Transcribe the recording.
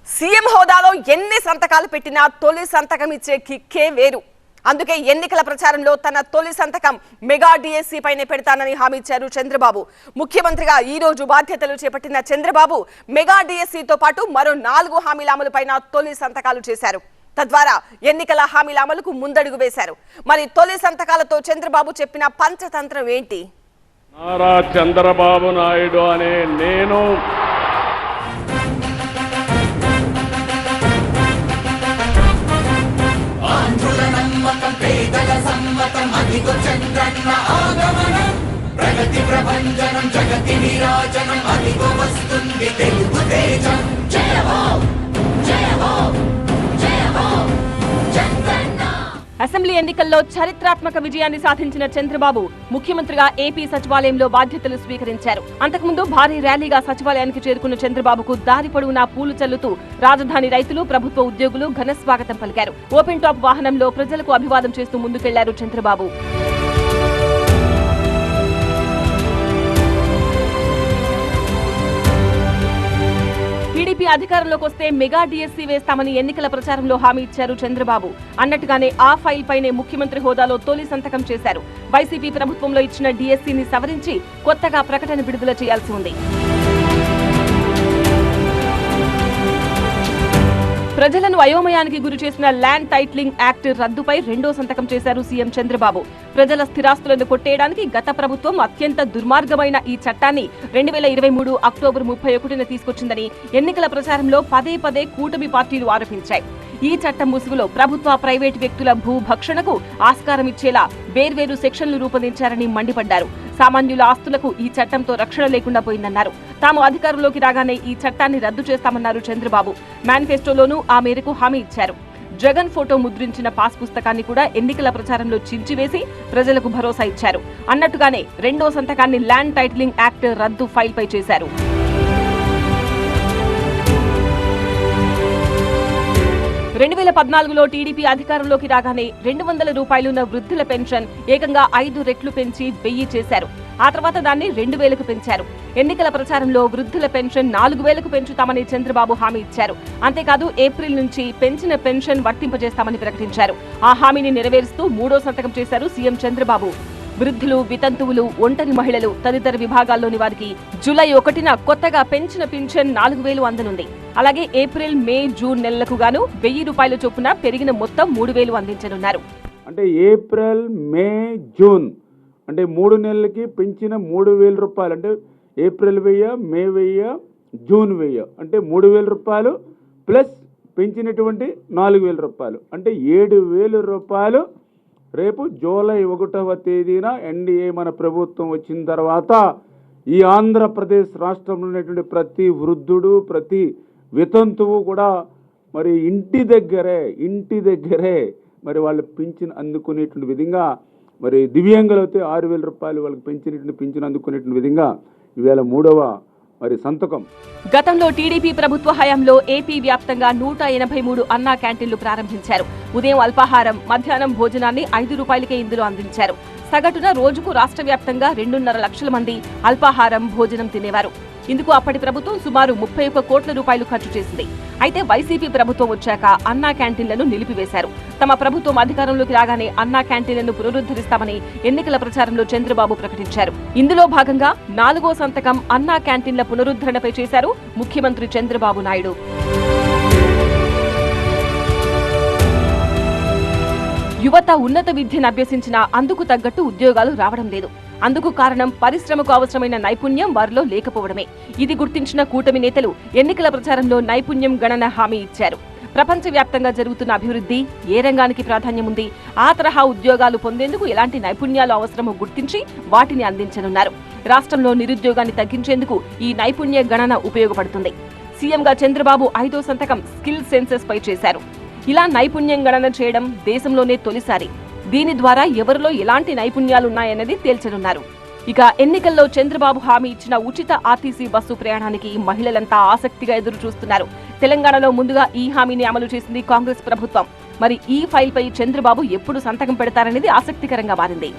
CM హోదాలో ఎన్ని సంతకాలు పెట్టినా తొలి సంతకం ఇచ్చే కిక్కే వేరు. అందుకే ఎన్నికల ప్రచారంలో తన తొలి సంతకం మెగా డిఎస్సి పైనే పెడతానని హామీ ఇచ్చారు చంద్రబాబు. ముఖ్యమంత్రిగా ఈ రోజు బాధ్యతలు చేపట్టిన చంద్రబాబు మెగా డిఎస్సితో పాటు మరో 4 హామీల అమలుపైన తొలి సంతకాలు చేశారు. తద్వారా ఎన్నికల హామీల అమలుకు ముందడుగు వేశారు. మరి తొలి సంతకాలతో చంద్రబాబు చెప్పిన పంచతంత్రం ఏంటి? నారా చంద్రబాబు నాయుడు అనే నేను ప్రగతి ప్రభంజనం జగతి విరాజనం అదిగో వస్తుంది తెలుగు తేజం. జయ హో జయ హో జయ హో చంద్రన్న. అసెంబ్లీ ఎన్నికల్లో చరిత్రాత్మక విజయాన్ని సాధించిన చంద్రబాబు ముఖ్యమంత్రిగా ఏపీ సచివాలయంలో బాధ్యతలు స్వీకరించారు. అంతకుముందు భారీ ర్యాలీగా సచివాలయానికి చేరుకున్న చంద్రబాబుకు దారి పొడవునా పూలు చల్లుతూ రాజధాని రైతులు, ప్రభుత్వ ఉద్యోగులు ఘన స్వాగతం పలికారు. ఓపెన్ టాప్ వాహనంలో ప్రజలకు అభివాదం చేస్తూ ముందుకెళ్లారు చంద్రబాబు. టీడీపీ అధికారంలోకి వస్తే మెగా డిఎస్సి వేస్తామని ఎన్నికల ప్రచారంలో హామీ ఇచ్చారు చంద్రబాబు. అన్నట్టుగానే ఆ ఫైల్ పైనే ముఖ్యమంత్రి హోదాలో తొలి సంతకం చేశారు. వైసీపీ ప్రభుత్వంలో ఇచ్చిన డిఎస్సిని సవరించి కొత్తగా ప్రకటన విడుదల చేయాల్సి ఉంది. ప్రజలను అయోమయానికి గురి చేసిన ల్యాండ్ టైటిలింగ్ యాక్ట్ రద్దుపై రెండో సంతకం చేశారు సీఎం చంద్రబాబు. ప్రజల స్థిరాస్తులను కొట్టేయడానికి గత ప్రభుత్వం అత్యంత దుర్మార్గమైన ఈ చట్టాన్ని 2023 అక్టోబర్ 31న తీసుకొచ్చిందని ఎన్నికల ప్రచారంలో పదే పదే కూటమి పార్టీలు ఆరోపించాయి. ఈ చట్టం ముసుగులో ప్రభుత్వ, ప్రైవేటు వ్యక్తుల భూభక్షణకు ఆస్కారం ఇచ్చేలా వేర్వేరు సెక్షన్లు రూపొందించారని మండిపడ్డారు. సామాన్యుల ఆస్తులకు ఈ చట్టంతో రక్షణ లేకుండా పోయిందన్నారు. తాము అధికారంలోకి రాగానే ఈ చట్టాన్ని రద్దు చేస్తామన్నారు చంద్రబాబు. మేనిఫెస్టోలోనూ ఆ మేరకు హామీ ఇచ్చారు. జగన్ ఫోటో ముద్రించిన పాస్ పుస్తకాన్ని కూడా ఎన్నికల ప్రచారంలో చించివేసి ప్రజలకు భరోసా ఇచ్చారు. అన్నట్టుగానే రెండో సంతకాన్ని ల్యాండ్ టైటిలింగ్ యాక్ట్ రద్దు ఫైల్ పై చేశారు. 2014లో టీడీపీ అధికారంలోకి రాగానే 200 రూపాయలున్న వృద్ధుల పెన్షన్ ఏకంగా 5 రెట్లు పెంచి 1000 చేశారు. ఆ తర్వాత దాన్ని 2000కు పెంచారు. ఎన్నికల ప్రచారంలో వృద్ధుల పెన్షన్ 4000కు పెంచుతామని చంద్రబాబు హామీ ఇచ్చారు. అంతేకాదు ఏప్రిల్ నుంచి పెంచిన పెన్షన్ వర్తింపజేస్తామని ప్రకటించారు. ఆ హామీని నెరవేరుస్తూ మూడో సంతకం చేశారు సీఎం చంద్రబాబు. వృద్ధులు, వితంతువులు, ఒంటరి మహిళలు తదితర విభాగాల్లోని వారికి జూలై 1న కొత్తగా పెంచిన పింఛన్ 4000 అందనుంది. అలాగే ఏప్రిల్, మే, జూన్ నెలలకు గాను 1000 రూపాయల చొప్పున పెరిగిన మొత్తం 3000 అందించనున్నారు. అంటే ఏప్రిల్, మే, జూన్ అంటే 3 నెలలకి పెంచిన 3000 రూపాయలు. అంటే ఏప్రిల్ 1000, మే 1000, జూన్ 1000 అంటే 3000 రూపాయలు ప్లస్ పెంచినటువంటి 4000 రూపాయలు అంటే 7000 రూపాయలు. రేపు జూలై 1వ తేదీన ఎన్డీఏ మన ప్రభుత్వం వచ్చిన తర్వాత ఈ ఆంధ్రప్రదేశ్ రాష్ట్రంలో ఉన్నటువంటి ప్రతి వృద్ధుడు, ప్రతి వితంతువు కూడా మరి ఇంటి దగ్గరే మరి వాళ్ళు పింఛన్ అందుకునేటువంటి విధంగా, మరి దివ్యాంగులు అయితే 6000 రూపాయలు వాళ్ళకి పెంచినటువంటి పింఛన్ అందుకునేటువంటి విధంగా ఇవాళ మూడవ మరి సంతకం. గతంలో టీడీపీ ప్రభుత్వ హయాంలో ఏపీ వ్యాప్తంగా 183 అన్నా క్యాంటీన్లు ప్రారంభించారు. ఉదయం అల్పాహారం, మధ్యాహ్నం భోజనాన్ని 5 రూపాయలకే ఇందులో అందించారు. సగటున రోజుకు రాష్ట్ర వ్యాప్తంగా 2.5 లక్షల మంది అల్పాహారం, భోజనం తినేవారు. ఇందుకు అప్పటి ప్రభుత్వం సుమారు 31 కోట్ల రూపాయలు ఖర్చు చేసింది. అయితే వైసీపీ ప్రభుత్వం వచ్చాక అన్నా క్యాంటీన్లను నిలిపివేశారు. తమ ప్రభుత్వం అధికారంలోకి రాగానే అన్నా క్యాంటీన్లను పునరుద్ధరిస్తామని ఎన్నికల ప్రచారంలో చంద్రబాబు ప్రకటించారు. ఇందులో భాగంగా 4వ సంతకం అన్నా క్యాంటీన్ల పునరుద్ధరణపై చేశారు ముఖ్యమంత్రి చంద్రబాబు నాయుడు. యువత ఉన్నత విద్యను అభ్యసించినా అందుకు తగ్గట్టు ఉద్యోగాలు రావడం లేదు. అందుకు కారణం పరిశ్రమకు అవసరమైన నైపుణ్యం వారిలో లేకపోవడమే. ఇది గుర్తించిన కూటమి నేతలు ఎన్నికల ప్రచారంలో నైపుణ్యం గణన హామీ ఇచ్చారు. ప్రపంచవ్యాప్తంగా జరుగుతున్న అభివృద్ధి, ఏ రంగానికి ప్రాధాన్యం ఉంది, ఆ తరహా ఉద్యోగాలు పొందేందుకు ఎలాంటి నైపుణ్యాలు అవసరమో గుర్తించి వాటిని అందించనున్నారు. రాష్ట్రంలో నిరుద్యోగాన్ని తగ్గించేందుకు ఈ నైపుణ్య గణన ఉపయోగపడుతుంది. సీఎంగా చంద్రబాబు 5వ సంతకం స్కిల్ సెన్సెస్ పై చేశారు. ఇలా నైపుణ్యం గణన చేయడం దేశంలోనే తొలిసారి. దీని ద్వారా ఎవరిలో ఎలాంటి నైపుణ్యాలున్నాయన్నది తేల్చనున్నారు. ఇక ఎన్నికల్లో చంద్రబాబు హామీ ఇచ్చిన ఉచిత ఆర్టీసీ బస్సు ప్రయాణానికి మహిళలంతా ఆసక్తిగా ఎదురు చూస్తున్నారు. తెలంగాణలో ముందుగా ఈ హామీని అమలు చేసింది కాంగ్రెస్ ప్రభుత్వం. మరి ఈ ఫైల్ పై చంద్రబాబు ఎప్పుడు సంతకం పెడతారనేది ఆసక్తికరంగా మారింది.